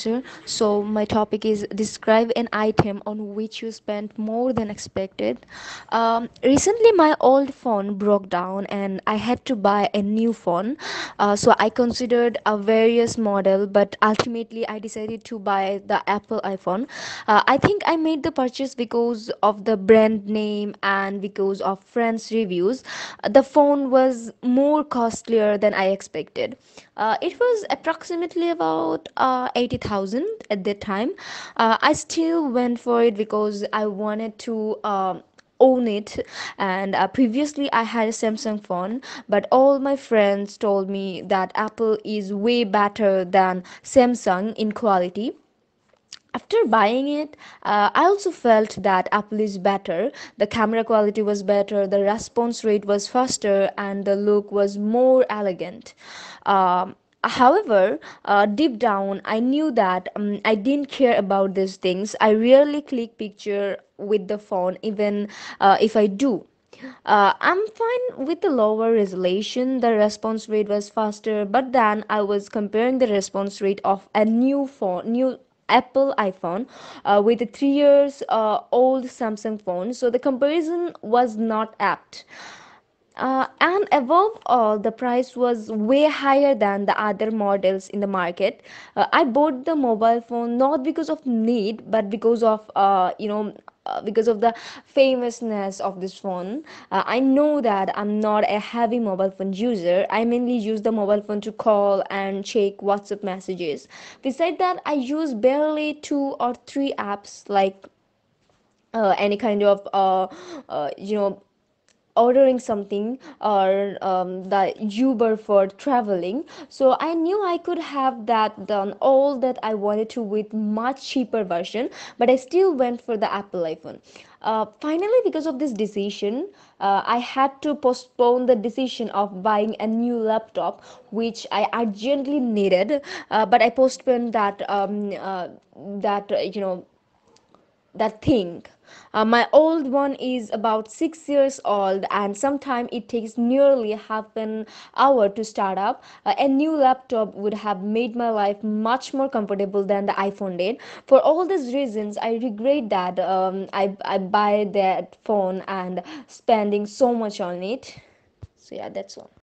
podcaster. So, my topic is describe an item on which you spent more than expected. Recently, my old phone broke down and I had to buy a new phone. So, I considered a various model, but ultimately, I decided to buy the Apple iPhone. I think I made the purchase because of the brand name and because of friends' reviews. The phone was more costlier than I expected. It was approximately about 80,000 at that time. I still went for it because I wanted to own it. And previously I had a Samsung phone, but all my friends told me that Apple is way better than Samsung in quality. After buying it, I also felt that Apple is better. The camera quality was better, the response rate was faster, and the look was more elegant. However, deep down, I knew that I didn't care about these things. I rarely click picture with the phone, even if I do. I'm fine with the lower resolution. The response rate was faster, but then I was comparing the response rate of a new Apple iPhone with a 3 years old Samsung phone. So the comparison was not apt. And above all, the price was way higher than the other models in the market. I bought the mobile phone not because of need, but because of because of the famousness of this phone. I know that I'm not a heavy mobile phone user. I mainly use the mobile phone to call and check WhatsApp messages. Besides that, I use barely 2 or 3 apps like any kind of ordering something or the Uber for traveling. So I knew I could have that done all that I wanted to with much cheaper version, but I still went for the Apple iPhone. Finally, because of this decision, I had to postpone the decision of buying a new laptop, which I urgently needed. But I postponed that that thing. My old one is about 6 years old, and sometimes it takes nearly half an hour to start up. A new laptop would have made my life much more comfortable than the iPhone did. For all these reasons, I regret that I buy that phone and spending so much on it. So yeah, that's all.